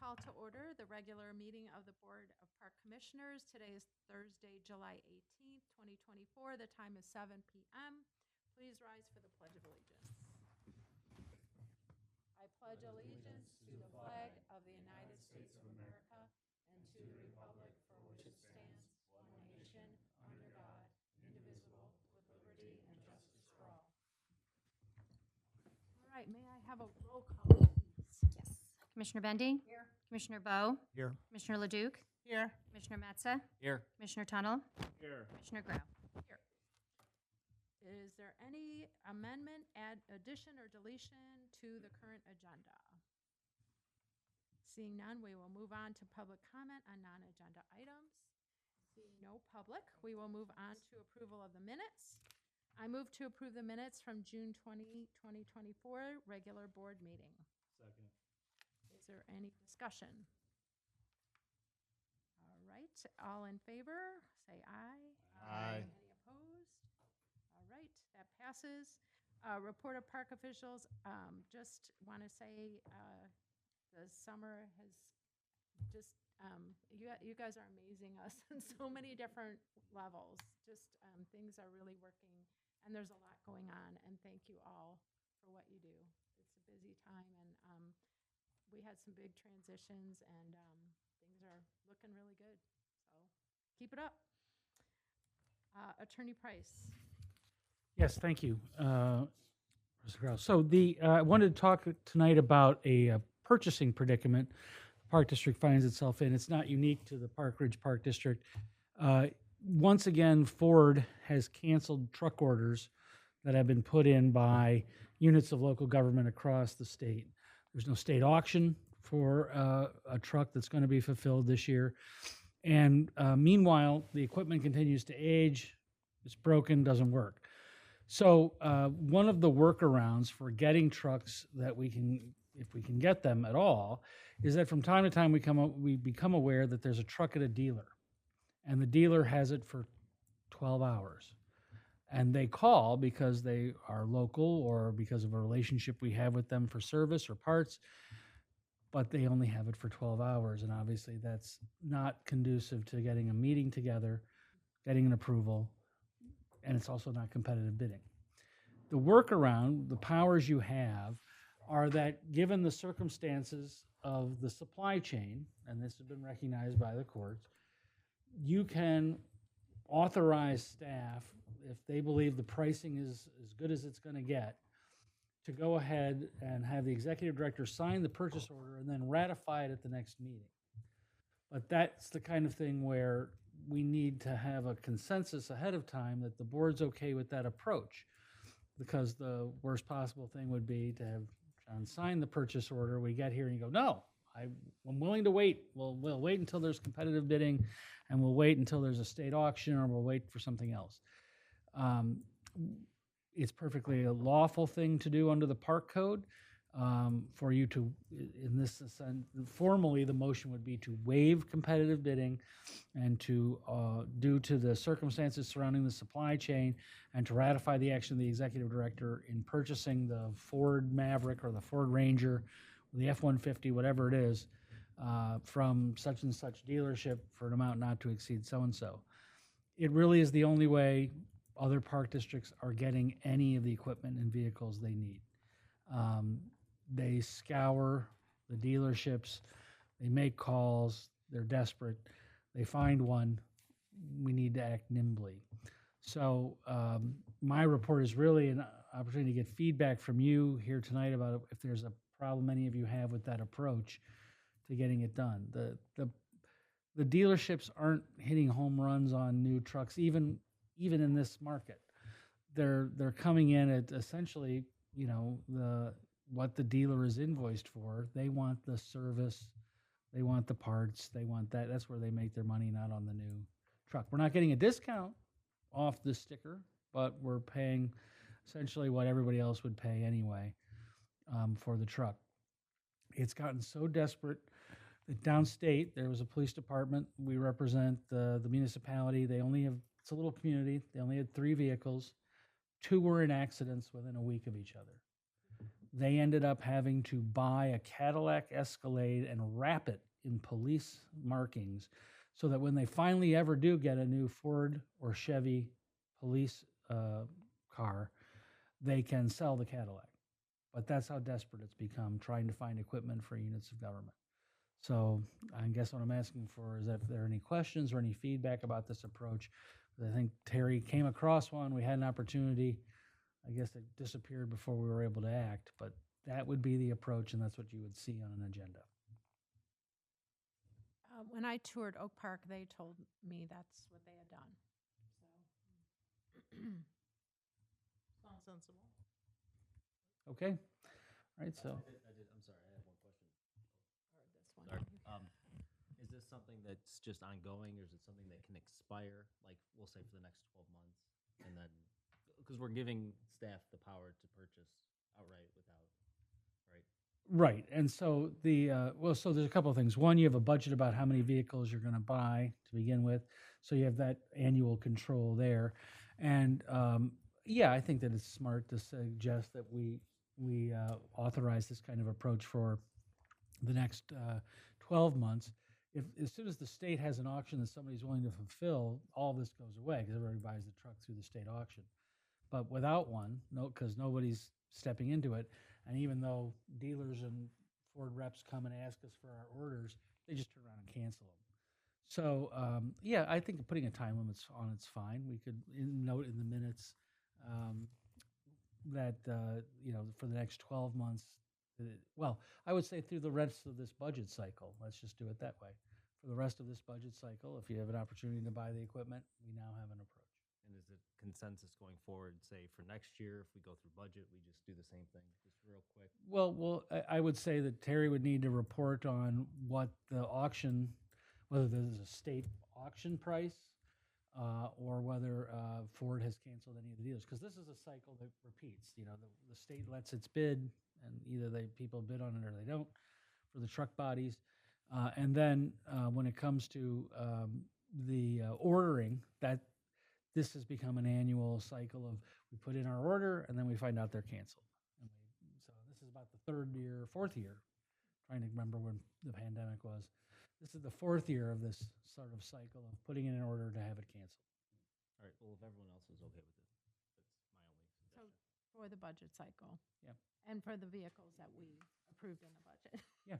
call to order the regular meeting of the Board of Park Commissioners. Today is Thursday, July 18th, 2024. The time is 7 p.m. Please rise for the Pledge of Allegiance. I pledge allegiance to the flag of the United States of America and to the republic for which it stands, one nation, under God, indivisible, with liberty and justice for all. All right, may I have a roll call, please? Yes. Commissioner Bendy? Here. Commissioner Bowe? Here. Commissioner Leduc? Here. Commissioner Metza? Here. Commissioner Tunnel? Here. Commissioner Grau? Here. Is there any amendment, addition, or deletion to the current agenda? Seeing none, we will move on to public comment on non-agenda items. Seeing no public, we will move on to approval of the minutes. I move to approve the minutes from June 20, 2024, regular board meeting. Second. Is there any discussion? All right, all in favor, say aye. Aye. Any opposed? All right, that passes. Report of park officials, just want to say the summer has just, you guys are amazing us on so many different levels. Just things are really working, and there's a lot going on, and thank you all for what you do. It's a busy time, and we had some big transitions, and things are looking really good. So keep it up. Attorney Price. Yes, thank you. Mr. Grouse. So I wanted to talk tonight about a purchasing predicament the Park District finds itself in. It's not unique to the Park Ridge Park District. Once again, Ford has canceled truck orders that have been put in by units of local government across the state. There's no state auction for a truck that's going to be fulfilled this year. And meanwhile, the equipment continues to age. It's broken, doesn't work. So one of the workarounds for getting trucks that we can, if we can get them at all, is that from time to time we become aware that there's a truck at a dealer, and the dealer has it for 12 hours. And they call because they are local or because of a relationship we have with them for service or parts, but they only have it for 12 hours. And obviously that's not conducive to getting a meeting together, getting an approval, and it's also not competitive bidding. The workaround, the powers you have, are that given the circumstances of the supply chain, and this has been recognized by the courts, you can authorize staff, if they believe the pricing is as good as it's going to get, to go ahead and have the executive director sign the purchase order and then ratify it at the next meeting. But that's the kind of thing where we need to have a consensus ahead of time that the board's okay with that approach, because the worst possible thing would be to have John sign the purchase order. We get here and you go, no, I'm willing to wait. We'll wait until there's competitive bidding, and we'll wait until there's a state auction, or we'll wait for something else. It's perfectly a lawful thing to do under the park code. For you to, in this sense, formally the motion would be to waive competitive bidding and to, due to the circumstances surrounding the supply chain, and to ratify the action of the executive director in purchasing the Ford Maverick or the Ford Ranger, or the F-150, whatever it is, from such and such dealership for an amount not to exceed so-and-so. It really is the only way other park districts are getting any of the equipment and vehicles they need. They scour the dealerships, they make calls, they're desperate, they find one, we need to act nimbly. So my report is really an opportunity to get feedback from you here tonight about if there's a problem any of you have with that approach to getting it done. The dealerships aren't hitting home runs on new trucks, even in this market. They're coming in at essentially, what the dealer is invoiced for. They want the service, they want the parts, they want that. That's where they make their money, not on the new truck. We're not getting a discount off the sticker, but we're paying essentially what everybody else would pay anyway for the truck. It's gotten so desperate that downstate, there was a police department. We represent the municipality. They only have, it's a little community. They only had 3 vehicles. 2 were in accidents within a week of each other. they ended up having to buy a Cadillac Escalade and wrap it in police markings so that when they finally ever do get a new Ford or Chevy police car, they can sell the Cadillac. But that's how desperate it's become, trying to find equipment for units of government. So I guess what I'm asking for is if there are any questions or any feedback about this approach. I think Terry came across one. We had an opportunity. I guess it disappeared before we were able to act, but that would be the approach, and that's what you would see on an agenda. When I toured Oak Park, they told me that's what they had done. So. Sounds sensible. Okay? All right, so. I'm sorry, I have one question. Or this one. Sorry. Is this something that's just ongoing, or is it something that can expire, like, we'll say for the next 12 months? And then, because we're giving staff the power to purchase outright without, right? Right. And so so there's a couple of things. One, you have a budget about how many vehicles you're going to buy to begin with. So you have that annual control there. And yeah, I think that it's smart to suggest that we authorize this kind of approach for the next 12 months. As soon as the state has an auction that somebody's willing to fulfill, all this goes away because everybody buys the truck through the state auction. But without one, because nobody's stepping into it, and even though dealers and Ford reps come and ask us for our orders, they just turn around and cancel them. So yeah, I think putting a time limit on it's fine. We could note in the minutes that for the next 12 months. Well, I would say through the rest of this budget cycle. Let's just do it that way. For the rest of this budget cycle, if you have an opportunity to buy the equipment, we now have an approach. And is it consensus going forward, say, for next year, if we go through budget, we just do the same thing, just real quick? Well, I would say that Terry would need to report on what the auction, whether there's a state auction price or whether Ford has canceled any of the deals. Because this is a cycle that repeats. The state lets its bid, and either people bid on it or they don't for the truck bodies. And then when it comes to the ordering, this has become an annual cycle of we put in our order and then we find out they're canceled. So this is about the fourth year, trying to remember when the pandemic was. This is the fourth year of this sort of cycle of putting in an order to have it canceled. All right, well, if everyone else is okay with it, that's my only suggestion. For the budget cycle. Yeah. And for the vehicles that we approved in the budget. Yeah.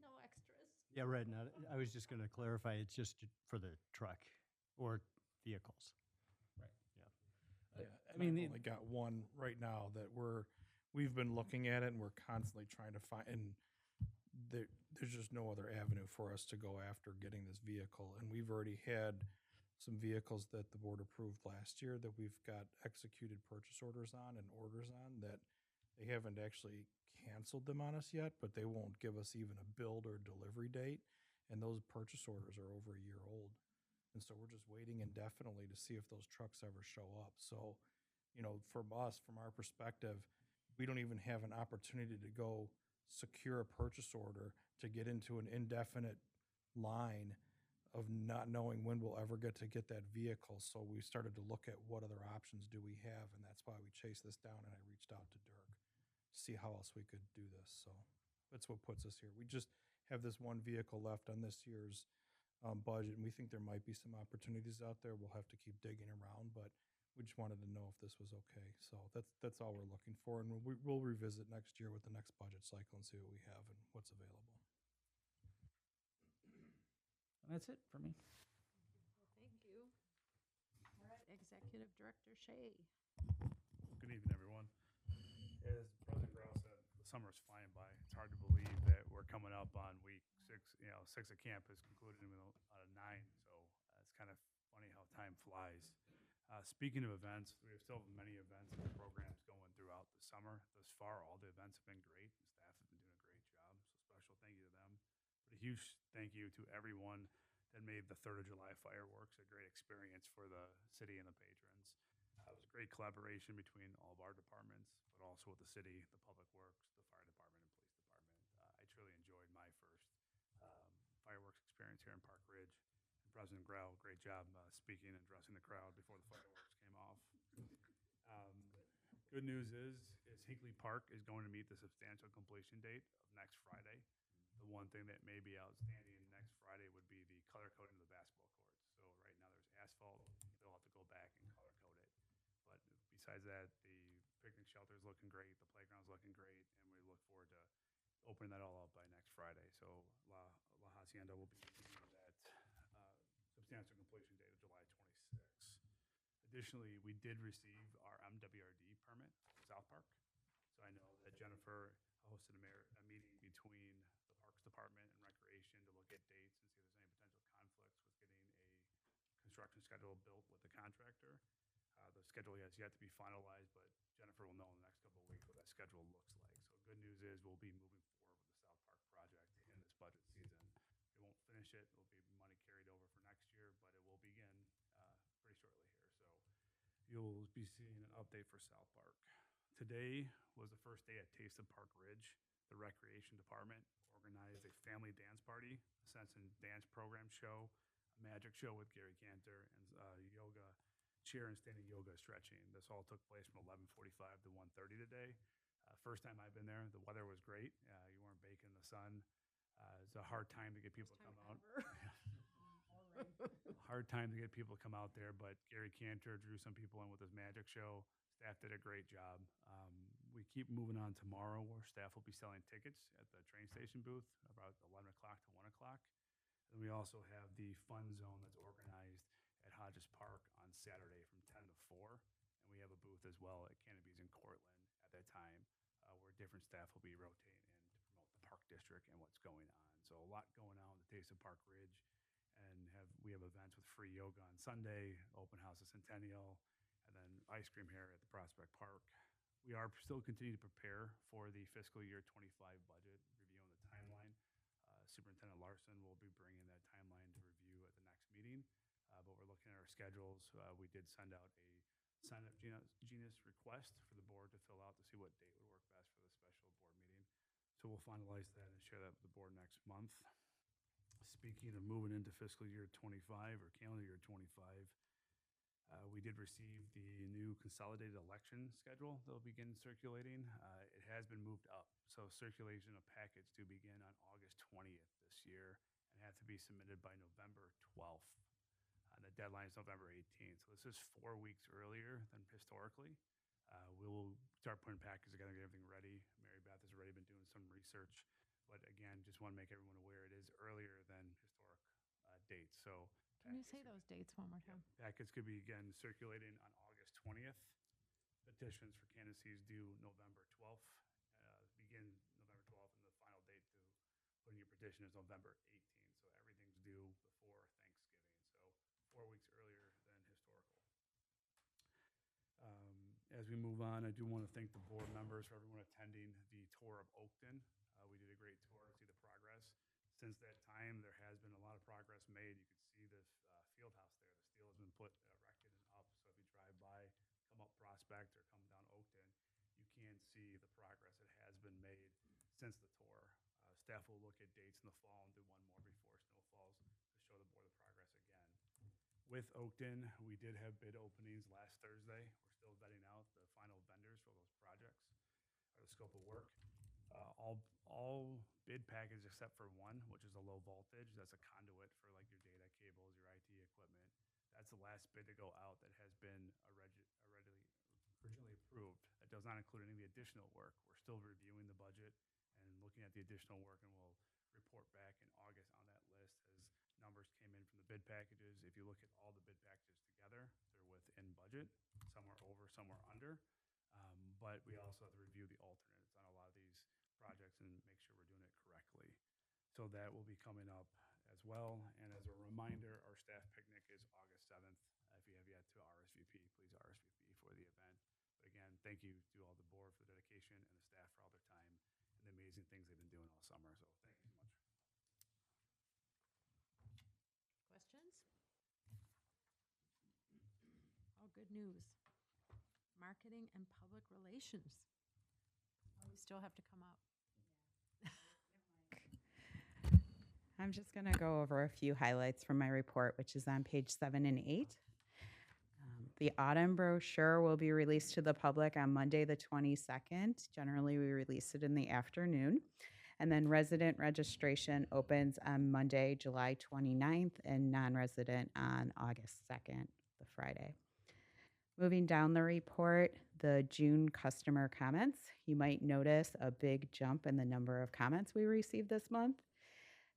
No extras. Yeah, Red, I was just going to clarify, it's just for the truck or vehicles. I mean, I've only got one right now that we've been looking at it and we're constantly trying to find, and there's just no other avenue for us to go after getting this vehicle. And we've already had some vehicles that the board approved last year that we've got executed purchase orders on and orders on that they haven't actually canceled them on us yet, but they won't give us even a build or delivery date. And those purchase orders are over a year old. And so we're just waiting indefinitely to see if those trucks ever show up. So, from us, from our perspective, we don't even have an opportunity to go secure a purchase order to get into an indefinite line of not knowing when we'll ever get that vehicle. So we started to look at what other options do we have, and that's why we chased this down, and I reached out to Dirk to see how else we could do this. So that's what puts us here. We just have this one vehicle left on this year's budget, and we think there might be some opportunities out there. We'll have to keep digging around, but we just wanted to know if this was okay. So that's all we're looking for, and we'll revisit next year with the next budget cycle and see what we have and what's available. and that's it for me. Thank you. All right, Executive Director Shea. Good evening, everyone. As President Grouse said, the summer's flying by. It's hard to believe that we're coming up on week 6. 6 of camp has concluded out of 9, so it's kind of funny how time flies. Speaking of events, we have still many events and programs going throughout the summer. Thus far, all the events have been great. The staff has been doing a great job, so special thank you to them. But a huge thank you to everyone that made the 3rd of July fireworks a great experience for the city and the patrons. It was a great collaboration between all of our departments, but also with the city, the public works, the fire department, and police department. I truly enjoyed my first fireworks experience here in Park Ridge. And President Grau, great job speaking and addressing the crowd before the fireworks came off. Good news is is Hinkley Park is going to meet the substantial completion date of next Friday. The one thing that may be outstanding next Friday would be the color coding of the basketball courts. So right now there's asphalt, they'll have to go back and color code it. But besides that, the picnic shelter is looking great, the playground's looking great, and we look forward to opening that all up by next Friday. So La Hacienda will be meeting that substantial completion date of July 26th. Additionally, we did receive our MWRD permit for South Park. So I know that Jennifer hosted a meeting between the Parks Department and Recreation to look at dates and see if there's any potential conflicts with getting a construction schedule built with the contractor. The schedule has yet to be finalized, but Jennifer will know in the next couple of weeks what that schedule looks like. So good news is we'll be moving forward with the South Park project in this budget season. We won't finish it. There'll be money carried over for next year, but it will begin pretty shortly here. So you'll be seeing an update for South Park. Today was the first day at Taste of Park Ridge. The Recreation Department organized a family dance party, a Sensen dance program show, a magic show with Gary Cantor, and yoga, chair and standing yoga stretching. This all took place from 11:45 to 1:30 today. First time I've been there. The weather was great. You weren't baking in the sun. It's a hard time to get people to come out. Hard time to get people to come out there, but Gary Cantor drew some people in with his magic show. Staff did a great job. We keep moving on tomorrow where staff will be selling tickets at the train station booth about 11 o'clock to 1 o'clock. And we also have the fun zone that's organized at Hodges Park on Saturday from 10 to 4. And we have a booth as well at Canopy's in Cortland at that time where different staff will be rotating in to promote the park district and what's going on. So a lot going on with the Taste of Park Ridge. And we have events with free yoga on Sunday, open house at Centennial, and then ice cream here at the Prospect Park. We are still continuing to prepare for the fiscal year 25 budget, reviewing the timeline. Superintendent Larson will be bringing that timeline to review at the next meeting, but we're looking at our schedules. We did send out a sign-up Genus request for the board to fill out to see what date would work best for the special board meeting. So we'll finalize that and share that with the board next month. Speaking of moving into fiscal year 25 or calendar year 25, we did receive the new consolidated election schedule that will begin circulating. It has been moved up. So circulation of packets do begin on August 20th this year and have to be submitted by November 12th. The deadline is November 18th. So this is 4 weeks earlier than historically. We will start putting packets together, get everything ready. Mary Beth has already been doing some research. But again, just want to make everyone aware it is earlier than historic dates. So Can you say those dates one more time? packets could be again circulating on August 20th. Petitions for candidacies due November 12th. Begin November 12th, and the final date to put in your petition is November 18th. So everything's due before Thanksgiving. So 4 weeks earlier than historical. As we move on, I do want to thank the board members for everyone attending the tour of Oakton. We did a great tour to see the progress. Since that time, there has been a lot of progress made. You can see the field house there. The steel has been erected and up. So if you drive by, come up Prospect or come down Oakton, you can see the progress that has been made since the tour. Staff will look at dates in the fall and do one more before snow falls to show the board the progress again. With Oakton, we did have bid openings last Thursday. We're still vetting out the final vendors for those projects or the scope of work. All bid packages except for one, which is a low voltage. That's a conduit for like your data cables, your IT equipment. That's the last bid to go out that has been originally approved. That does not include any of the additional work. We're still reviewing the budget and looking at the additional work, and we'll report back in August on that list as numbers came in from the bid packages. If you look at all the bid packages together, they're within budget. Some are over, some are under. But we also have to review the alternates on a lot of these projects and make sure we're doing it correctly. So that will be coming up as well. And as a reminder, our staff picnic is August 7th. If you have yet to RSVP, please RSVP for the event. But again, thank you to all the board for the dedication and the staff for all their time and the amazing things they've been doing all summer. So thank you so much. Questions? Oh, good news. Marketing and public relations. Oh, you still have to come up. I'm just going to go over a few highlights from my report, which is on page 7 and 8. The autumn brochure will be released to the public on Monday, the 22nd. Generally, we release it in the afternoon. And then resident registration opens on Monday, July 29th, and non-resident on August 2nd, the Friday. Moving down the report, the June customer comments. You might notice a big jump in the number of comments we received this month.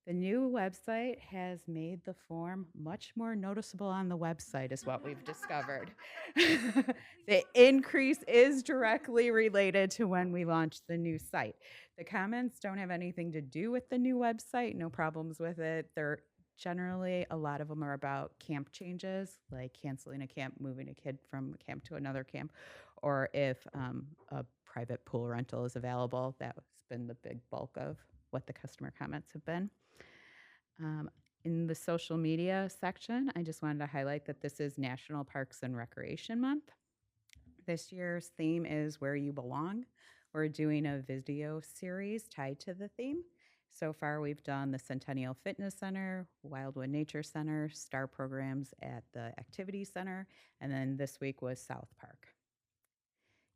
The new website has made the form much more noticeable on the website, is what we've discovered. The increase is directly related to when we launched the new site. The comments don't have anything to do with the new website, no problems with it. They're generally, a lot of them are about camp changes, like canceling a camp, moving a kid from a camp to another camp, or if a private pool rental is available. That's been the big bulk of what the customer comments have been. In the social media section, I just wanted to highlight that this is National Parks and Recreation Month. This year's theme is Where You Belong. We're doing a video series tied to the theme. So far, we've done the Centennial Fitness Center, Wildwood Nature Center, STAR programs at the Activity Center, and then this week was South Park.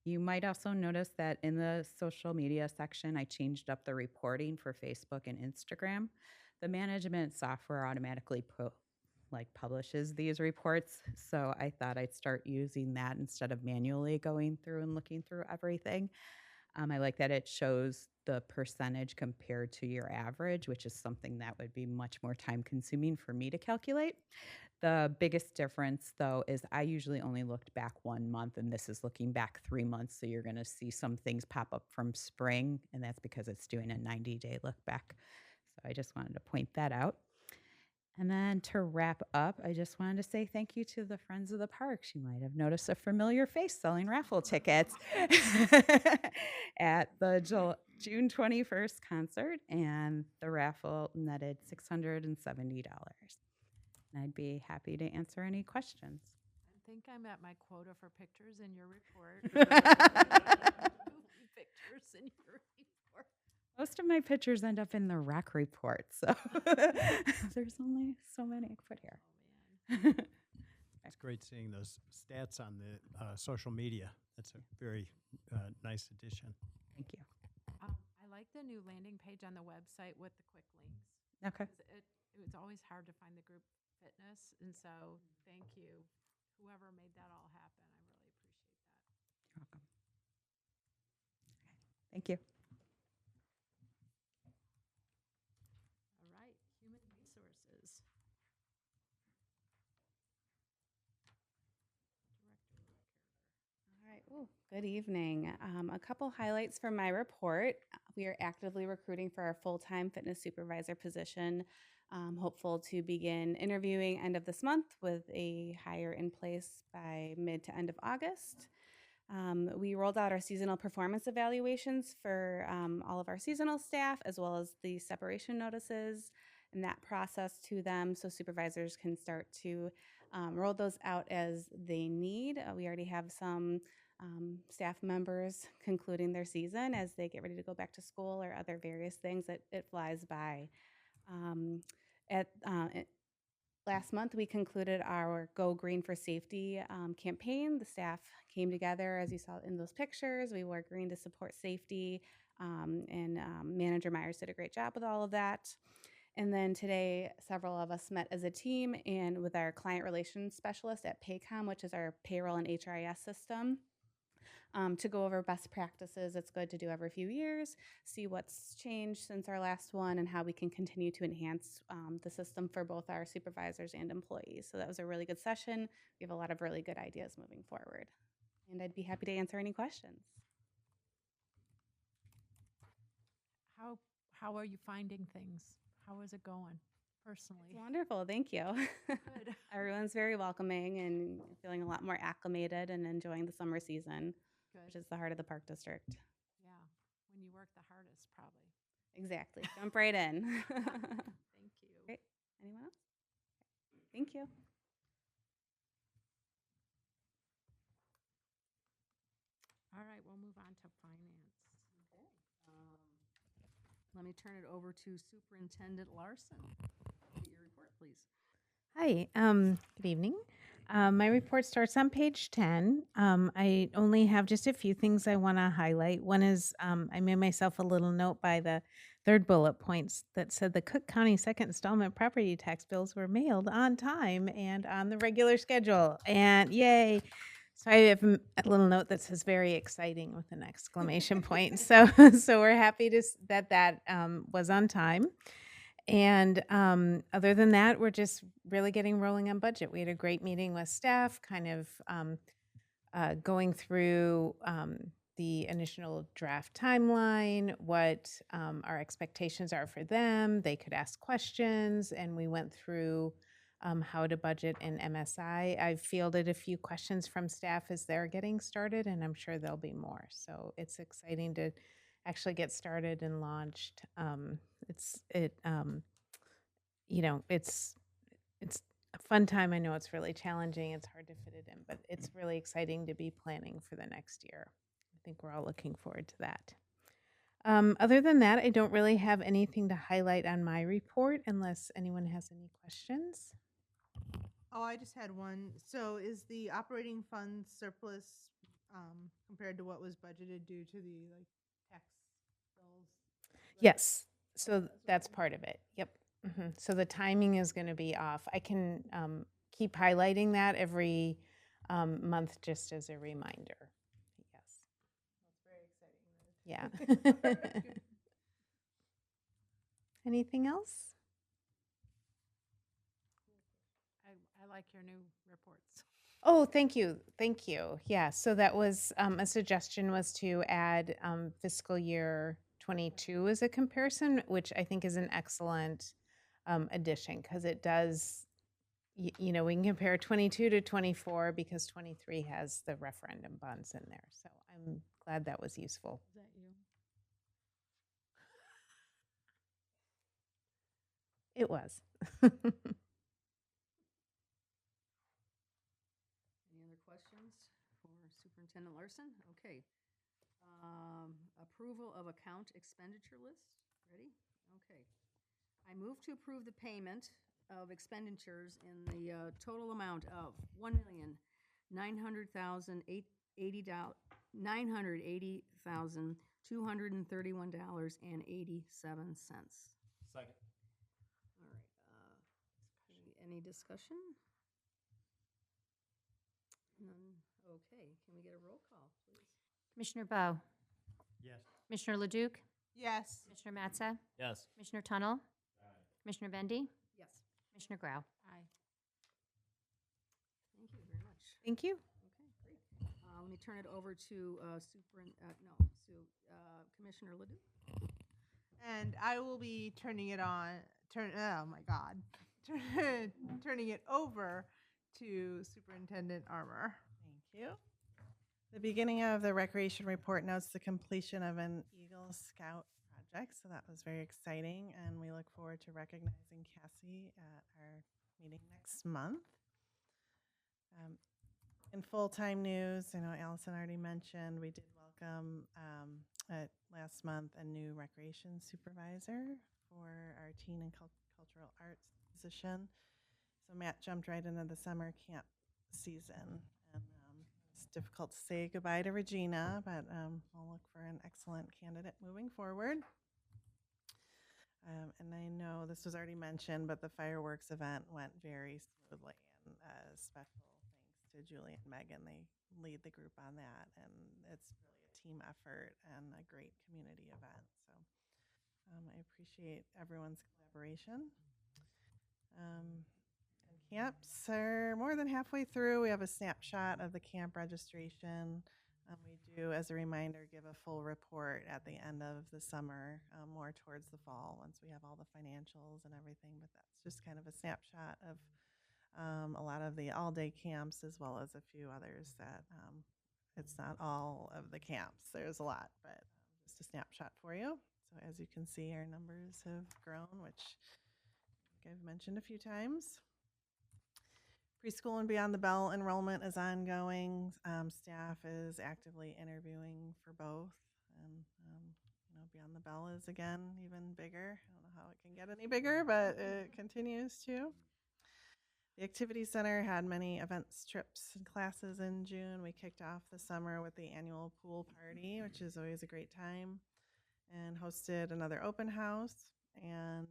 You might also notice that in the social media section, I changed up the reporting for Facebook and Instagram. The management software automatically publishes these reports, so I thought I'd start using that instead of manually going through and looking through everything. I like that it shows the percentage compared to your average, which is something that would be much more time consuming for me to calculate. The biggest difference, though, is I usually only looked back 1 month, and this is looking back 3 months. So you're going to see some things pop up from spring, and that's because it's doing a 90-day look back. So I just wanted to point that out. And then to wrap up, I just wanted to say thank you to the Friends of the Parks. You might have noticed a familiar face selling raffle tickets at the June 21st concert, and the raffle netted $670. And I'd be happy to answer any questions. I think I'm at my quota for pictures in your report. Pictures in your report. Most of my pictures end up in the rec report, so there's only so many I put here. Oh, man. It's great seeing those stats on the social media. That's a very nice addition. Thank you. I like the new landing page on the website with the quick links. Okay. 'Cause it was always hard to find the group fitness, and so thank you, whoever made that all happen. I really appreciate that. You're welcome. Thank you. All right, human resources. All right. Ooh, good evening. A couple highlights from my report. We are actively recruiting for our full-time fitness supervisor position. Hopeful to begin interviewing end of this month with a hire in place by mid to end of August. We rolled out our seasonal performance evaluations for all of our seasonal staff, as well as the separation notices and that process to them, so supervisors can start to roll those out as they need. We already have some staff members concluding their season as they get ready to go back to school or other various things. It flies by. Last month, we concluded our Go Green for Safety campaign. The staff came together, as you saw in those pictures. We wore green to support safety, and Manager Myers did a great job with all of that. And then today, several of us met as a team and with our client relations specialist at Paycom, which is our payroll and HRIS system, to go over best practices. It's good to do every few years, see what's changed since our last one, and how we can continue to enhance the system for both our supervisors and employees. So that was a really good session. We have a lot of really good ideas moving forward. And I'd be happy to answer any questions. How are you finding things? How is it going personally? It's wonderful, thank you. Good. Everyone's very welcoming and feeling a lot more acclimated and enjoying the summer season, which Good. is the heart of the Park District. Yeah, when you work the hardest, probably. Exactly. Jump right in. Thank you. Great. Anyone else? Thank you. All right, we'll move on to finance. Let me turn it over to Superintendent Larson. Get your report, please. Hi, good evening. My report starts on page 10. I only have just a few things I want to highlight. One is I made myself a little note by the third bullet points that said the Cook County second installment property tax bills were mailed on time and on the regular schedule. And yay. So I have a little note that says very exciting with an exclamation point. So we're happy that was on time. And other than that, we're just really getting rolling on budget. We had a great meeting with staff, kind of going through the initial draft timeline, what our expectations are for them. They could ask questions, and we went through how to budget in MSI. I've fielded a few questions from staff as they're getting started, and I'm sure there'll be more. So it's exciting to actually get started and launched. It's a fun time. I know it's really challenging. It's hard to fit it in, but it's really exciting to be planning for the next year. I think we're all looking forward to that. Other than that, I don't really have anything to highlight on my report unless anyone has any questions. Oh, I just had one. So is the operating fund surplus compared to what was budgeted due to the tax bills? Yes, so that's part of it. Yep. So the timing is going to be off. I can keep highlighting that every month just as a reminder. Yes. That's very exciting. Yeah. Anything else? I like your new reports. Oh, thank you. Thank you. Yeah, so that was a suggestion was to add fiscal year 22 as a comparison, which I think is an excellent addition because it does, we can compare 22 to 24 because 23 has the referendum bonds in there. So I'm glad that was useful. Is that you? It was. Any other questions for Superintendent Larson? Okay. Approval of account expenditure list. Ready? Okay. I move to approve the payment of expenditures in the total amount of $1,980,231.87. Second. All right. Any discussion? None. Okay. Can we get a roll call, please? Commissioner Bowe, Yes. Commissioner Leduc, Yes. Commissioner Matza, Yes. Commissioner Tunnel, Commissioner Bendy, Yes. Commissioner Grau. Aye. Thank you very much. Thank you. Okay, great. Let me turn it over to Commissioner Ledoux. And I will be turning it turning it over to Superintendent Armour. Thank you. The beginning of the recreation report notes the completion of an Eagle Scout project, so that was very exciting, and we look forward to recognizing Cassie at our meeting next month. In full-time news, I know Allison already mentioned, we did welcome last month a new recreation supervisor for our teen and cultural arts position. So Matt jumped right into the summer camp season, and it's difficult to say goodbye to Regina, but we'll look for an excellent candidate moving forward. And I know this was already mentioned, but the fireworks event went very smoothly, and special thanks to Julie and Megan. They lead the group on that, and it's really a team effort and a great community event. So I appreciate everyone's collaboration. Camps are more than halfway through. We have a snapshot of the camp registration. We do, as a reminder, give a full report at the end of the summer, more towards the fall, once we have all the financials and everything. But that's just kind of a snapshot of a lot of the all-day camps, as well as a few others that it's not all of the camps. There's a lot, but just a snapshot for you. So as you can see, our numbers have grown, which I think I've mentioned a few times. Preschool and Beyond the Bell enrollment is ongoing. Staff is actively interviewing for both. And, Beyond the Bell is, again, even bigger. I don't know how it can get any bigger, but it continues to. The Activity Center had many events, trips, and classes in June. We kicked off the summer with the annual pool party, which is always a great time, and hosted another open house. And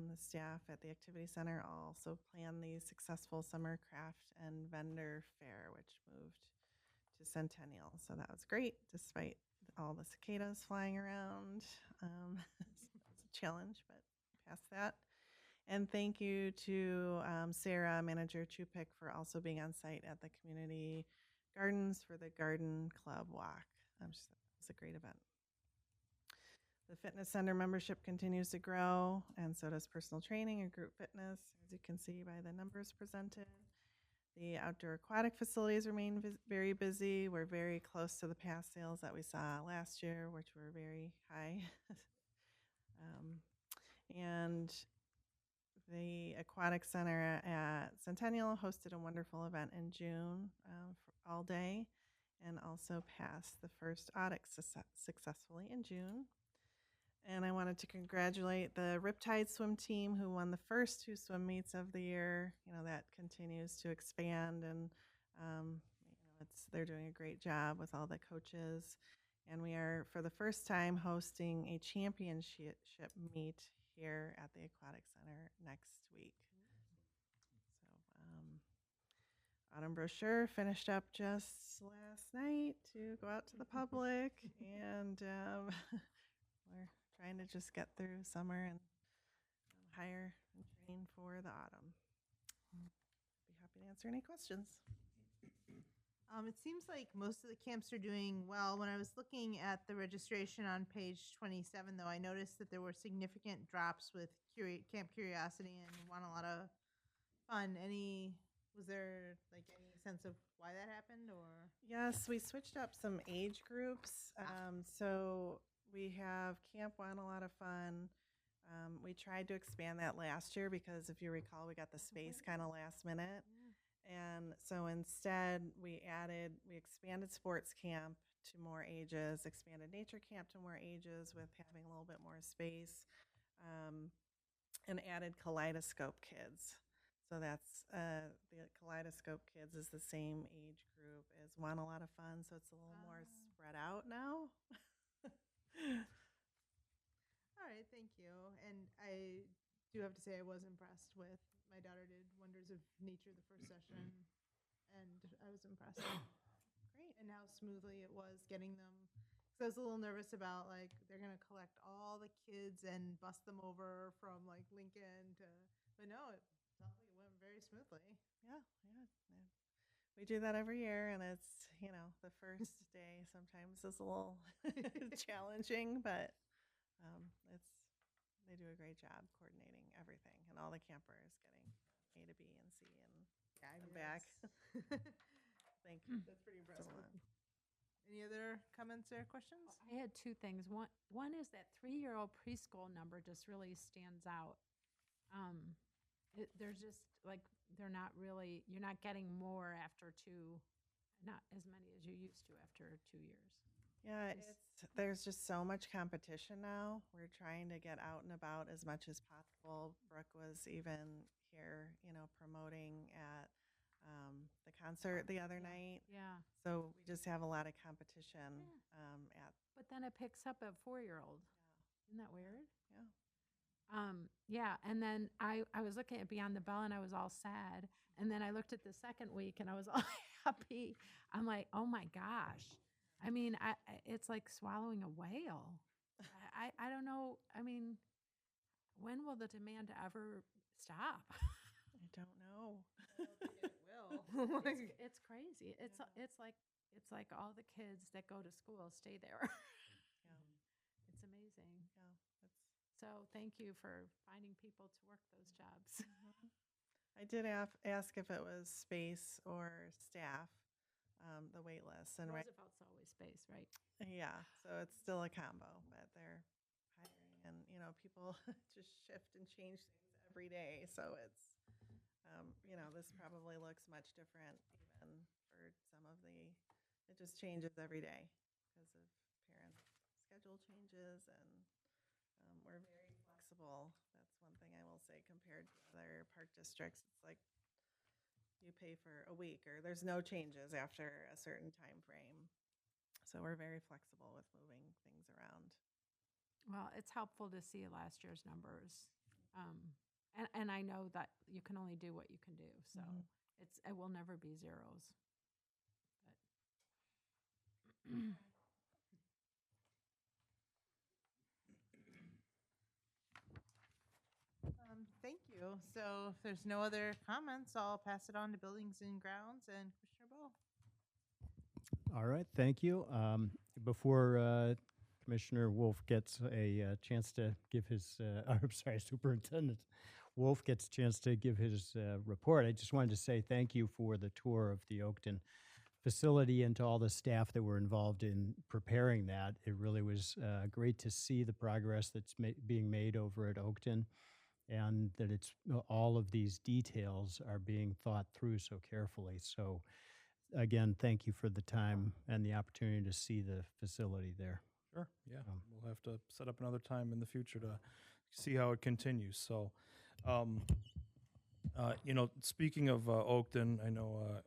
the staff at the Activity Center also planned the successful summer craft and vendor fair, which moved to Centennial. So that was great, despite all the cicadas flying around. It's a challenge, but past that. And thank you to Sarah, Manager Chupik, for also being on site at the community gardens for the Garden Club Walk. It was a great event. The fitness center membership continues to grow, and so does personal training and group fitness, as you can see by the numbers presented. The outdoor aquatic facilities remain very busy. We're very close to the past sales that we saw last year, which were very high. And the Aquatic Center at Centennial hosted a wonderful event in June for all day, and also passed the first audit successfully in June. And I wanted to congratulate the Riptide swim team who won the first 2 swim meets of the year. You know, that continues to expand, and they're doing a great job with all the coaches. And we are, for the first time, hosting a championship meet here at the Aquatic Center next week. So, autumn brochure finished up just last night to go out to the public, and we're trying to just get through summer and hire and train for the autumn. Be happy to answer any questions. It seems like most of the camps are doing well. When I was looking at the registration on page 27, though, I noticed that there were significant drops with Camp Curiosity and Want a Lot of Fun. Was there like any sense of why that happened, or? Yes, we switched up some age groups. So we have Camp Want a Lot of Fun. We tried to expand that last year because, if you recall, we got the space kind of last minute. And so instead, we expanded sports camp to more ages, expanded nature camp to more ages with having a little bit more space, and added Kaleidoscope Kids. So that's the Kaleidoscope Kids is the same age group as Want a Lot of Fun, so it's a little more spread out now. All right, thank you. And I do have to say I was impressed with, my daughter did Wonders of Nature the first session, and I was impressed. Great. And how smoothly it was getting them. So I was a little nervous about, like, they're going to collect all the kids and bus them over from, like, Lincoln to, but no, it sounds like it went very smoothly. Yeah. We do that every year, and it's, the first day sometimes is a little challenging, but they do a great job coordinating everything, and all the campers getting A to B and C and back. Thank you. That's pretty impressive. Any other comments or questions? I had 2 things. One is that 3-year-old preschool number just really stands out. There's just like, you're not getting more after 2, not as many as you used to after 2 years. Yeah, there's just so much competition now. We're trying to get out and about as much as possible. Brooke was even here, promoting at the concert the other night. Yeah. So we just have a lot of competition But then it picks up at 4-year-old. Yeah. Isn't that weird? Yeah. Yeah, and then I was looking at Beyond the Bell, and I was all sad. And then I looked at the second week, and I was all happy. I'm like, oh my gosh. I mean, it's like swallowing a whale. I don't know. I mean, when will the demand ever stop? I don't know. I don't think it will. It's crazy. It's like all the kids that go to school stay there. Yeah. It's amazing. Yeah. So thank you for finding people to work those jobs. I did ask if it was space or staff, the wait list. And Roosevelt's always space, right? Yeah, so it's still a combo, but they're hiring, and people just shift and change things every day. So it's, this probably looks much different even for some of it just changes every day because of parents' schedule changes, and we're very flexible. That's one thing I will say compared to other park districts. It's like you pay for a week, or there's no changes after a certain time frame. So we're very flexible with moving things around. Well, it's helpful to see last year's numbers. And I know that you can only do what you can do, so Mhm. it will never be zeros. But Thank you. So if there's no other comments, I'll pass it on to Buildings and Grounds and Commissioner Bowe. All right, thank you. Before Commissioner Wolf gets a chance to give his, I'm sorry, Superintendent Wolf gets a chance to give his report, I just wanted to say thank you for the tour of the Oakton facility and to all the staff that were involved in preparing that. It really was great to see the progress that's being made over at Oakton, and that it's all of these details are being thought through so carefully. So again, thank you for the time and the opportunity to see the facility there. Sure, yeah. We'll have to set up another time in the future to see how it continues. So, speaking of Oakton, I know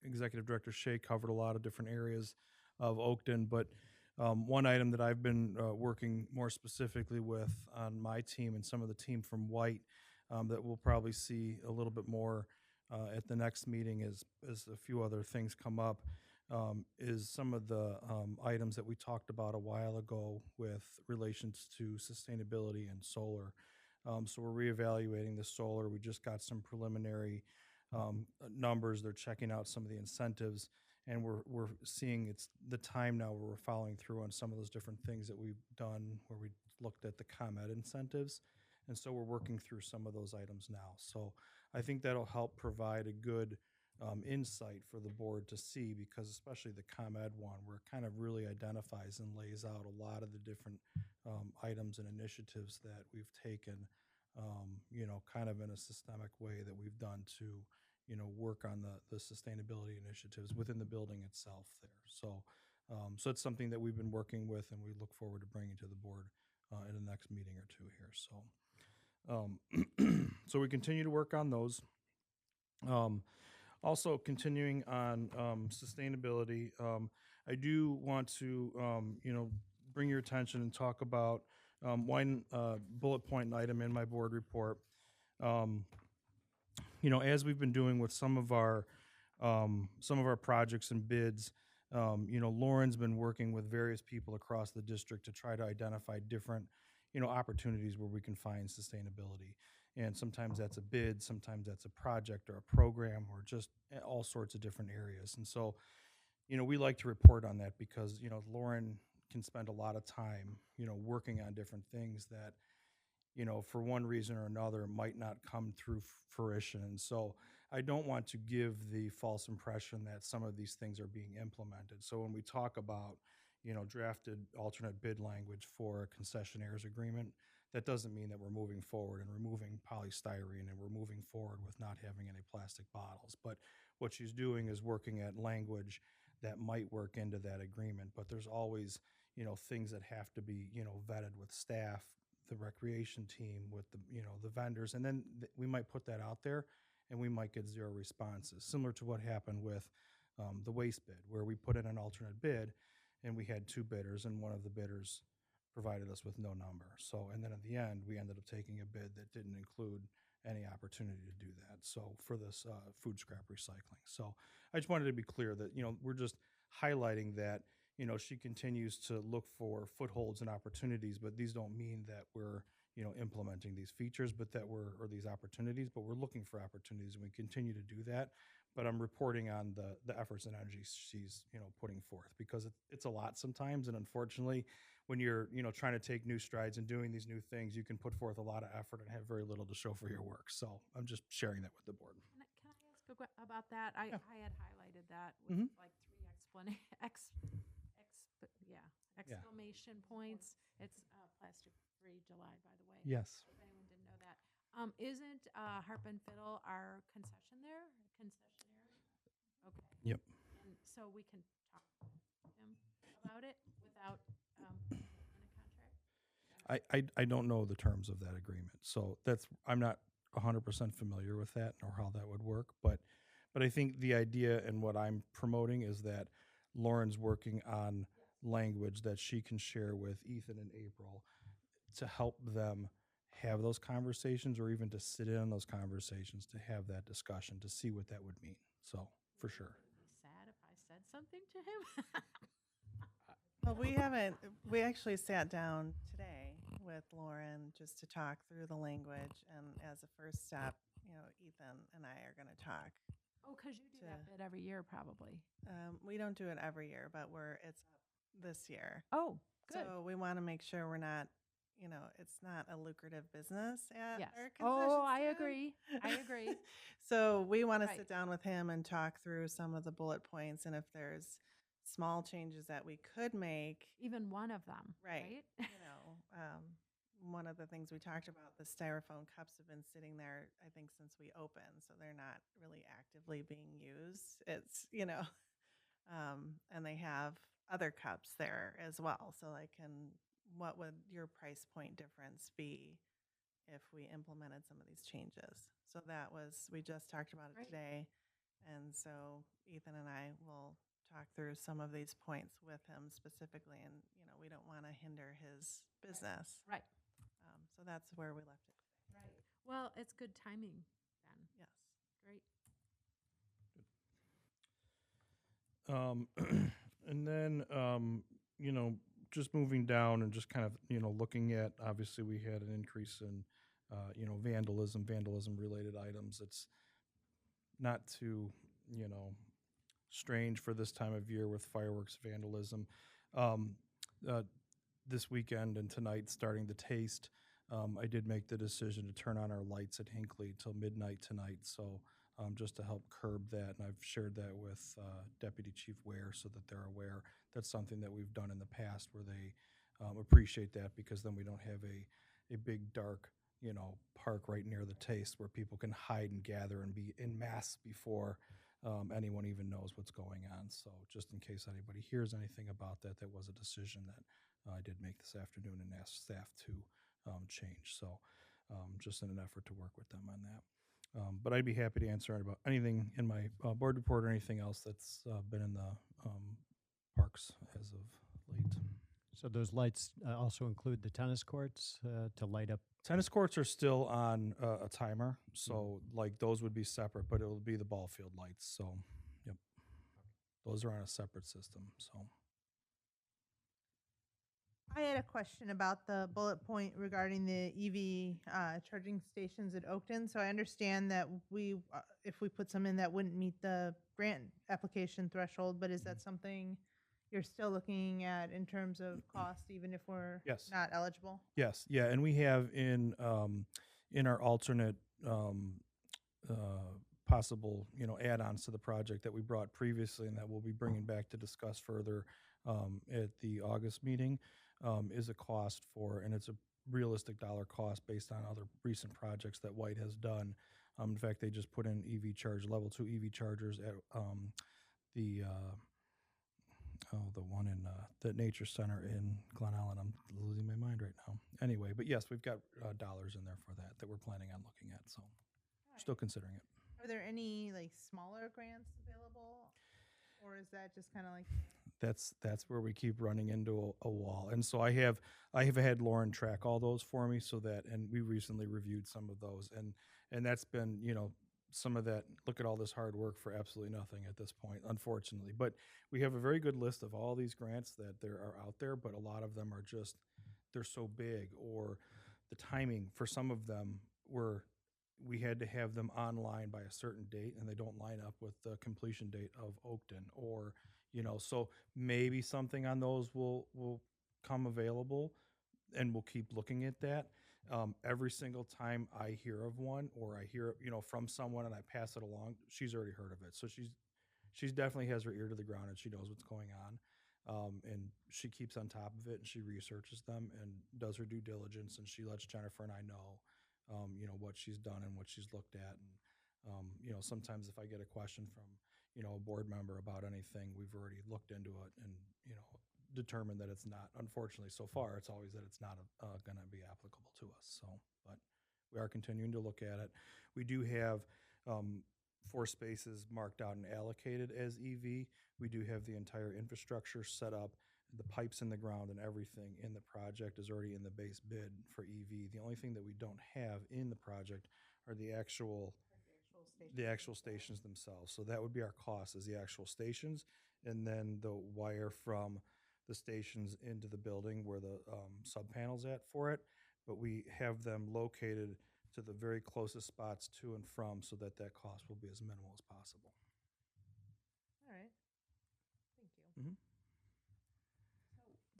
Executive Director Shea covered a lot of different areas of Oakton, but one item that I've been working more specifically with on my team and some of the team from White that we'll probably see a little bit more at the next meeting as a few other things come up, is some of the items that we talked about a while ago with relations to sustainability and solar. So we're reevaluating the solar. We just got some preliminary numbers. They're checking out some of the incentives, and we're seeing it's the time now where we're following through on some of those different things that we've done where we looked at the ComEd incentives. And so we're working through some of those items now. So I think that'll help provide a good insight for the board to see, because especially the ComEd one, where it kind of really identifies and lays out a lot of the different items and initiatives that we've taken, kind of in a systemic way that we've done to, work on the sustainability initiatives within the building itself there. So, so it's something that we've been working with, and we look forward to bringing to the board in the next meeting or two here. So, so we continue to work on those. Also continuing on sustainability, I do want to, bring your attention and talk about one bullet point item in my board report. As we've been doing with some of our projects and bids, Lauren's been working with various people across the district to try to identify different, opportunities where we can find sustainability. And sometimes that's a bid, sometimes that's a project or a program, or just all sorts of different areas. And so, we like to report on that because, Lauren can spend a lot of time, working on different things that, for one reason or another might not come through fruition. And so I don't want to give the false impression that some of these things are being implemented. So when we talk about, drafted alternate bid language for a concessionaires agreement, that doesn't mean that we're moving forward and removing polystyrene and we're moving forward with not having any plastic bottles. But what she's doing is working at language that might work into that agreement. But there's always, things that have to be, vetted with staff, the recreation team, with the, the vendors. And then we might put that out there and we might get zero responses, similar to what happened with the waste bid, where we put in an alternate bid and we had two bidders, and one of the bidders provided us with no number. So, and then at the end, we ended up taking a bid that didn't include any opportunity to do that. So for this food scrap recycling. So I just wanted to be clear that, we're just highlighting that, she continues to look for footholds and opportunities, but these don't mean that we're, implementing these features, but that or these opportunities, but we're looking for opportunities, and we continue to do that. But I'm reporting on the efforts and energy she's, putting forth, because it's a lot sometimes. And unfortunately, when you're, trying to take new strides and doing these new things, you can put forth a lot of effort and have very little to show for your work. So I'm just sharing that with the board. Can I ask about that? I had highlighted that with Mhm. like three exclamation points. It's plastic-free July, by the way. Yes. If anyone didn't know that. Isn't Harp and Fiddle our concession there? Concessionaire? Okay. Yep. And so we can talk to him about it without in a contract? I don't know the terms of that agreement. So I'm not 100% familiar with that, nor how that would work. But But I think the idea and what I'm promoting is that Lauren's working on language that she can share with Ethan and April to help them have those conversations, or even to sit in on those conversations, to have that discussion, to see what that would mean. So, for sure. Be sad if I said something to him. Well, we actually sat down today with Lauren just to talk through the language. And as a first step, Ethan and I are going to talk. Oh, because you do that bit every year, probably. We don't do it every year, but it's up this year. Oh, good. So we want to make sure we're not, it's not a lucrative business at Yes. our Oh, concession I stand. agree. I agree. So we want to Right. sit down with him and talk through some of the bullet points, and if there's small changes that we could make. Even one of them, Right. right? One of the things we talked about, the styrofoam cups have been sitting there, I think, since we opened, so they're not really actively being used. It's, and they have other cups there as well. So what would your price point difference be if we implemented some of these changes? So we just talked about it Right. today. And so Ethan and I will talk through some of these points with him specifically. And, we don't want to hinder his business. Right. So that's where we left it. Right. Well, it's good timing then. Yes. Great. And then, just moving down and just kind of, looking at, obviously we had an increase in, vandalism related items. It's not too, strange for this time of year with fireworks vandalism. This weekend and tonight, starting the taste, I did make the decision to turn on our lights at Hinckley till midnight tonight. So just to help curb that, and I've shared that with Deputy Chief Ware so that they're aware. That's something that we've done in the past where they appreciate that, because then we don't have a big dark, park right near the taste where people can hide and gather and be en masse before anyone even knows what's going on. So just in case anybody hears anything about that, that was a decision that I did make this afternoon and asked staff to change. So just in an effort to work with them on that. But I'd be happy to answer about anything in my board report or anything else that's been in the parks as of late. So those lights also include the tennis courts to light up? Tennis courts are still on a timer, so like those would be separate, but it will be the ball field lights. So, yep, those are on a separate system. So. I had a question about the bullet point regarding the EV charging stations at Oakton. So I understand that if we put some in, that wouldn't meet the grant application threshold, but is that something you're still looking at in terms of cost, even if we're Yes. not eligible? Yes, yeah, and we have in our alternate possible add-ons to the project that we brought previously and that we'll be bringing back to discuss further at the August meeting is a cost for, and it's a realistic dollar cost based on other recent projects that White has done. In fact, they just put in level 2 EV chargers at the one in the Nature Center in Glen Ellen. I'm losing my mind right now. Anyway, but yes, we've got dollars in there for that we're planning on looking at. So still considering it. Are there any smaller grants available? Or is that just kind of That's where we keep running into a wall. And so I have had Lauren track all those for me so that, and we recently reviewed some of those, and that's been, some of that, look at all this hard work for absolutely nothing at this point, unfortunately. But we have a very good list of all these grants that there are out there, but a lot of them are just, they're so big, or the timing for some of them we had to have them online by a certain date and they don't line up with the completion date of Oakton, or, so maybe something on those will come available, and we'll keep looking at that. Every single time I hear of one, or I hear, from someone and I pass it along, she's already heard of it. So she's definitely has her ear to the ground and she knows what's going on. And she keeps on top of it and she researches them and does her due diligence, and she lets Jennifer and I know, what she's done and what she's looked at. And, sometimes if I get a question from, a board member about anything, we've already looked into it and, determined that it's not, unfortunately, so far, it's always that it's not going to be applicable to us. So, but we are continuing to look at it. We do have 4 spaces marked out and allocated as EV. We do have the entire infrastructure set up, the pipes in the ground and everything in the project is already in the base bid for EV. The only thing that we don't have in the project are the actual stations themselves. So that would be our cost, is the actual stations, and then the wire from the stations into the building where the sub panels at for it. But we have them located to the very closest spots to and from, so that that cost will be as minimal as possible. All right. Thank you.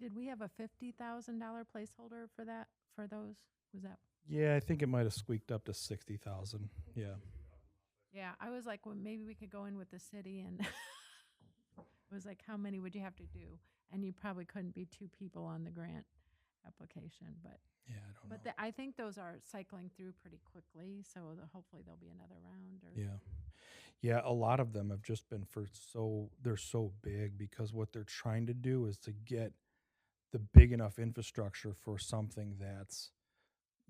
Did we have a $50,000 placeholder for that, for those? Was that? Yeah, I think it might have squeaked up to 60,000. Yeah. Yeah, I was like, well, maybe we could go in with the city and it was like, how many would you have to do? And you probably couldn't be 2 people on the grant application, but. Yeah, I don't know. But I think those are cycling through pretty quickly, so hopefully there'll be another round. Or Yeah. Yeah, a lot of them have just been they're so big because what they're trying to do is to get the big enough infrastructure for something that's,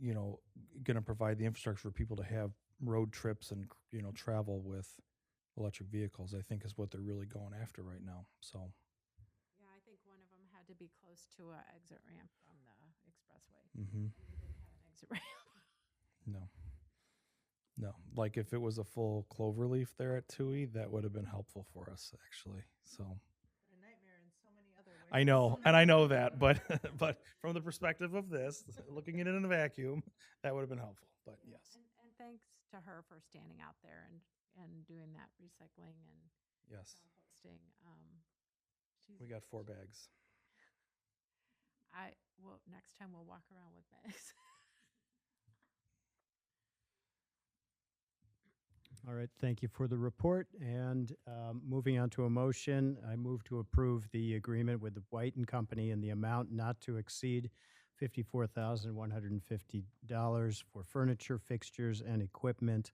going to provide the infrastructure for people to have road trips and, travel with electric vehicles, I think is what they're really going after right now. So. Yeah, I think one of them had to be close to an exit ramp from the expressway. Mm-hmm. And we didn't have an exit ramp. No. No. Like if it was a full cloverleaf there at Tui, that would have been helpful for us, actually. So. A nightmare in so many other ways. I know, and I know that, but but from the perspective of this, looking at it in a vacuum, that would have been helpful. But yes. And thanks to her for standing out there and doing that recycling and Yes. composting. We got 4 bags. Next time we'll walk around with bags. All right, thank you for the report. And moving on to a motion, I move to approve the agreement with the White and Company in the amount not to exceed $54,150 for furniture, fixtures, and equipment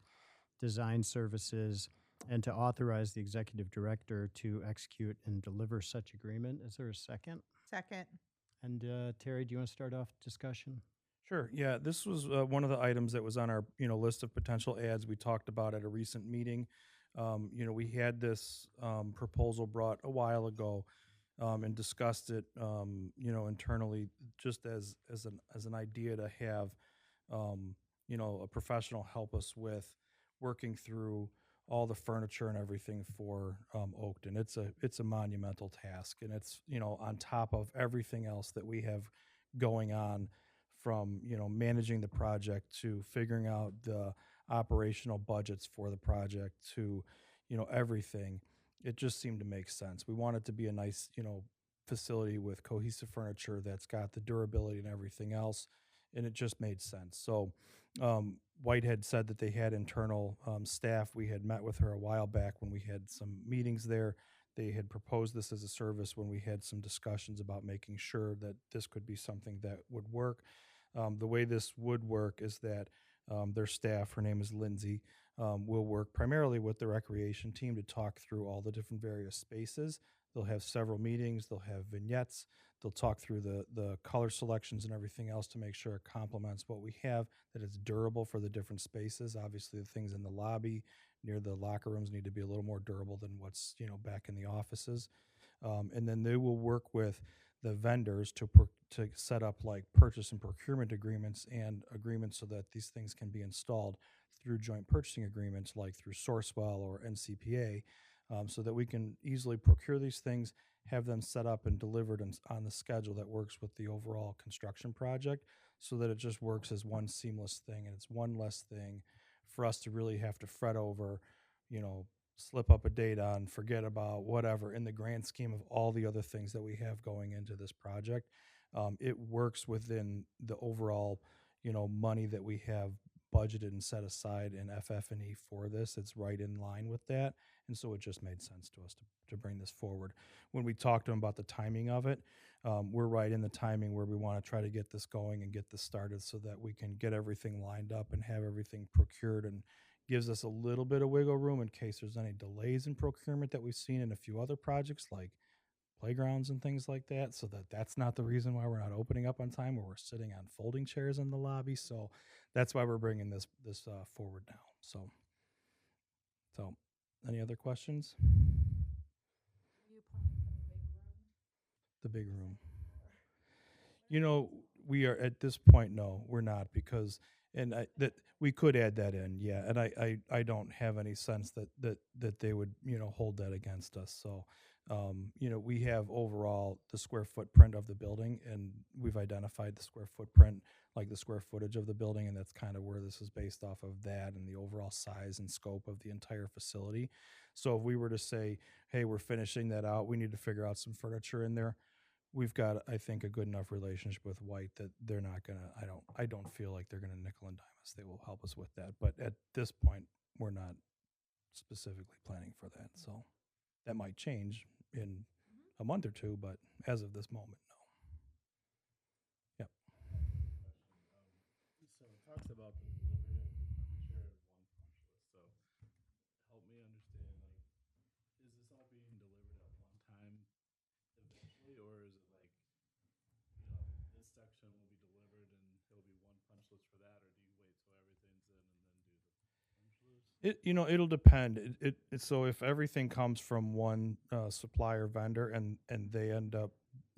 design services, and to authorize the executive director to execute and deliver such agreement. Is there a second? Second. And Terry, do you want to start off discussion? Sure. Yeah, this was one of the items that was on our list of potential ads we talked about at a recent meeting. We had this proposal brought a while ago and discussed it internally, just as an idea to have a professional help us with working through all the furniture and everything for Oakton. It's a monumental task, and it's on top of everything else that we have going on, from managing the project to figuring out the operational budgets for the project to everything. It just seemed to make sense. We want it to be a nice facility with cohesive furniture that's got the durability and everything else, and it just made sense. So Whitehead said that they had internal staff. We had met with her a while back when we had some meetings there. They had proposed this as a service when we had some discussions about making sure that this could be something that would work. The way this would work is that their staff, her name is Lindsay, will work primarily with the recreation team to talk through all the different various spaces. They'll have several meetings. They'll have vignettes. They'll talk through the color selections and everything else to make sure it complements what we have, that it's durable for the different spaces. Obviously, the things in the lobby near the locker rooms need to be a little more durable than what's back in the offices. And then they will work with the vendors to set up like purchase and procurement agreements and agreements so that these things can be installed through joint purchasing agreements, like through Sourcewell or NCPA, so that we can easily procure these things, have them set up and delivered on the schedule that works with the overall construction project, so that it just works as one seamless thing, and it's one less thing for us to really have to fret over, slip up a date on, forget about, whatever, in the grand scheme of all the other things that we have going into this project. It works within the overall, money that we have budgeted and set aside in FF&E for this. It's right in line with that. And so it just made sense to us to bring this forward. When we talked to them about the timing of it, we're right in the timing where we want to try to get this going and get this started so that we can get everything lined up and have everything procured, and gives us a little bit of wiggle room in case there's any delays in procurement that we've seen in a few other projects like playgrounds and things like that, so that's not the reason why we're not opening up on time, where we're sitting on folding chairs in the lobby. So that's why we're bringing this forward now. So So, any other questions? The big room. You know, we are at this point, no, we're not, because, and that we could add that in, yeah, and I don't have any sense that they would, hold that against us. So, we have overall the square footprint of the building, and we've identified the square footprint, like the square footage of the building, and that's kind of where this is based off of that and the overall size and scope of the entire facility. So if we were to say, hey, we're finishing that out, we need to figure out some furniture in there, we've got, I think, a good enough relationship with White that they're not gonna, I don't feel like they're gonna nickel and dime us. They will help us with that. But at this point, we're not specifically planning for that. So that might change in a month or two, but as of this moment, no. Yep. So it talks about the delivery of the furniture in one punch list. So help me understand, like, is this all being delivered at one time eventually, or is it like, this section will be delivered and it'll be one punch list for that, or do you wait till everything's in and then do the punch list? It'll depend. So if everything comes from one supplier vendor and they end up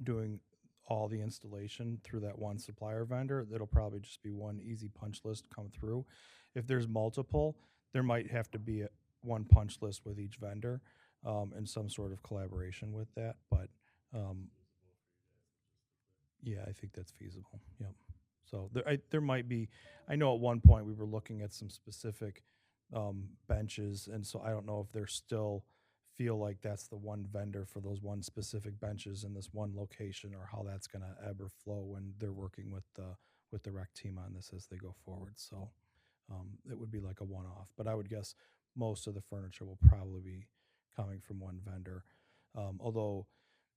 doing all the installation through that one supplier vendor, it'll probably just be one easy punch list come through. If there's multiple, there might have to be one punch list with each vendor and some sort of collaboration with that. But yeah, I think that's feasible. Yep. So there might be, I know at one point we were looking at some specific benches, and so I don't know if they're still feel like that's the one vendor for those one specific benches in this one location, or how that's going to ebb or flow when they're working with the rec team on this as they go forward. So it would be like a one-off, but I would guess most of the furniture will probably be coming from one vendor. Although,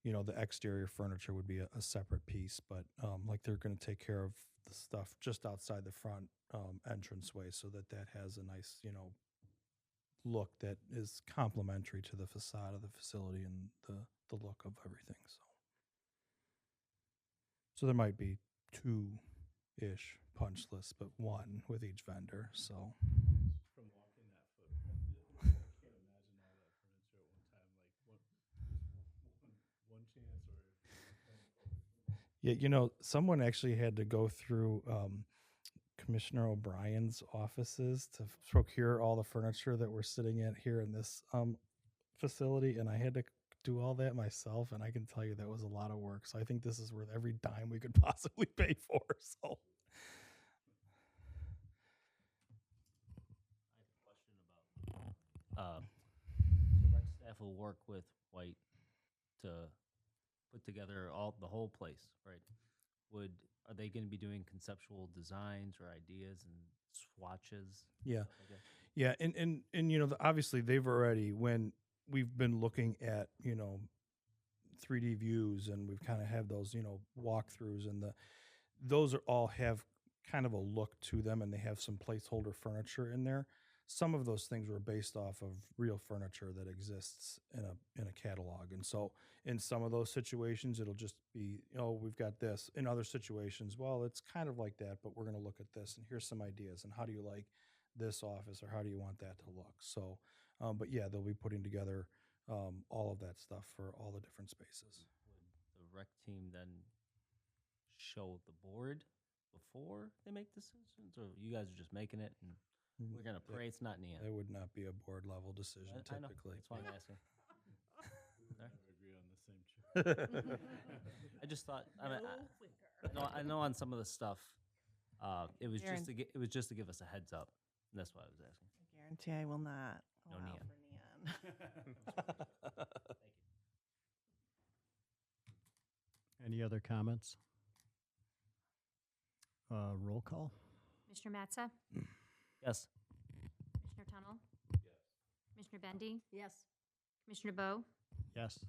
the exterior furniture would be a separate piece, but like they're going to take care of the stuff just outside the front entranceway so that has a nice, look that is complementary to the facade of the facility and the look of everything. So there might be two-ish punch lists, but one with each vendor. So From walking that footprint, I can't imagine all that furniture at one time. Like, one chance or. yeah, someone actually had to go through Commissioner O'Brien's offices to procure all the furniture that we're sitting at here in this facility, and I had to do all that myself, and I can tell you that was a lot of work. So I think this is worth every dime we could possibly pay for. So I have a question about, so rec staff will work with White to put together the whole place, right? Are they going to be doing conceptual designs or ideas and swatches? yeah. stuff like that? Yeah, and obviously they've already, when we've been looking at 3D views, and we've kind of have those walkthroughs, and those are all have kind of a look to them, and they have some placeholder furniture in there. Some of those things were based off of real furniture that exists in a catalog, and so in some of those situations it'll just be, we've got this. In other situations, well, it's kind of like that, but we're going to look at this, and here's some ideas, and how do you like this office, or how do you want that to look? So but yeah, they'll be putting together all of that stuff for all the different spaces. Would the rec team then show the board before they make decisions, or you guys are just making it and we're gonna pray it's not in the That end? would not be a board level decision I know, typically. that's why I'm asking. Never agree on the same chair. I just thought, I know on some of the stuff, it was just it was just to give us a heads up, and that's why I was asking. I guarantee I will not No allow neon. for neon. Any other comments? Roll call? Commissioner Matza? Yes. Commissioner Tunnel? Yes. Commissioner Bendy? Yes. Commissioner Bowe? Yes.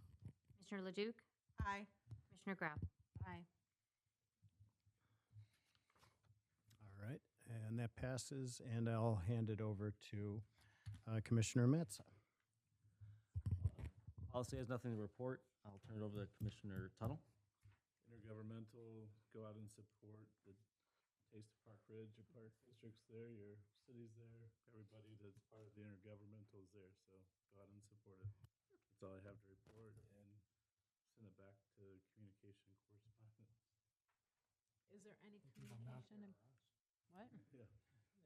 Commissioner Leduc? Aye. Commissioner Grau? Aye. All right, and that passes, and I'll hand it over to Commissioner Matza. Policy has nothing to report. I'll turn it over to Commissioner Tunnel. Intergovernmental, go out and support the Taste of Park Ridge, your park district's there, your city's there, everybody that's part of the intergovernmental is there, so go out and support it. That's all I have to report, and send it back to communication correspondence. Is there any People not communication? there in- are us. What? Yeah.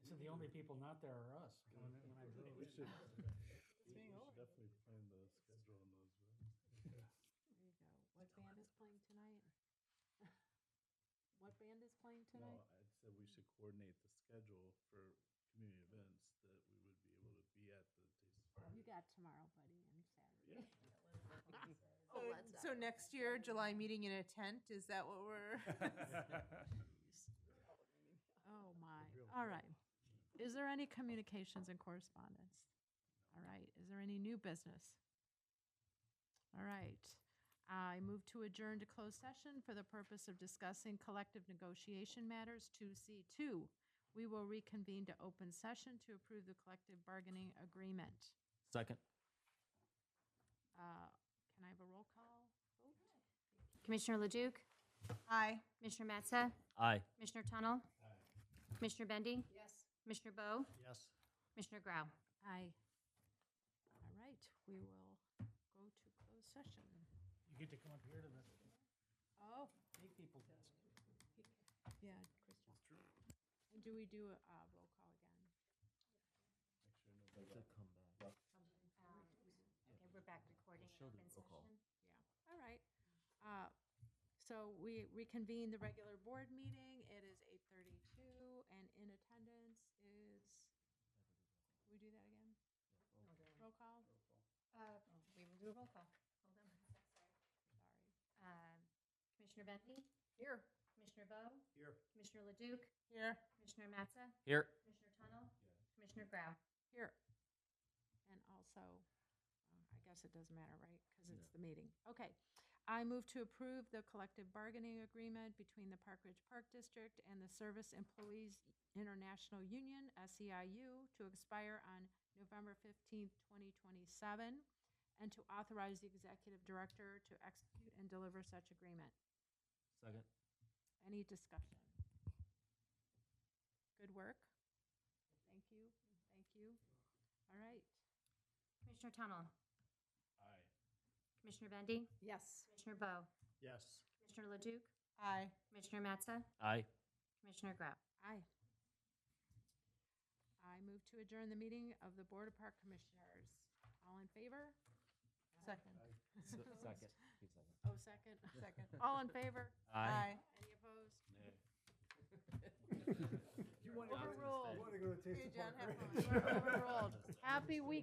So the only people not there are us. When I drove We in. should, we being should over. definitely plan the schedule on those, but. There you go. What band is playing tonight? What band is playing No, tonight? I said we should coordinate the schedule for community events that we would be able to be at the Taste of Park. You got tomorrow, buddy, and Saturday. So next year, July meeting in a tent, is that what we're? Oh, my. All right. Is there any communications and correspondence? All right. Is there any new business? All right. I move to adjourn to closed session for the purpose of discussing collective negotiation matters 2C2. We will reconvene to open session to approve the collective bargaining agreement. Second. Can I have a roll call vote? Commissioner Leduc, Aye. Commissioner Mattson, Aye. Commissioner Tunnel, Commissioner Bendy, Yes. Commissioner Bowe, Yes. Commissioner Grau. Aye. All right. We will go to closed session. You get to come up here to the, Oh, make people desk. yeah, Christian. And do we do a roll call again? To come back. Okay, we're back recording in She'll do open roll call. session. Yeah, all right. So we reconvene the regular board meeting. It is 8:32, and in attendance is, we do that again? Roll call? We will do a roll call. Hold on one sec, sorry. Sorry. Commissioner Bendy, Here. Commissioner Bowe, Here. Commissioner Leduc, Here. Commissioner Mattson, Here. Commissioner Tunnel, Commissioner Grau. Here. And also, I guess it doesn't matter, right? Because it's the meeting. Okay. I move to approve the collective bargaining agreement between the Park Ridge Park District and the Service Employees International Union, SEIU, to expire on November 15th, 2027, and to authorize the executive director to execute and deliver such agreement. Second. Any discussion? Good work. Thank you. Thank you. All right. Commissioner Tunnel, Aye. Commissioner Bendy, Yes. Commissioner Bowe, Yes. Commissioner Leduc, Aye. Commissioner Mattson, Aye. Commissioner Grau. Aye. I move to adjourn the meeting of the Board of Park Commissioners. All in favor? Second. Second. Oh, second. Second. All in favor? Aye. Any opposed? You want Overruled. Hey, John, have fun. We're overruled. Happy week.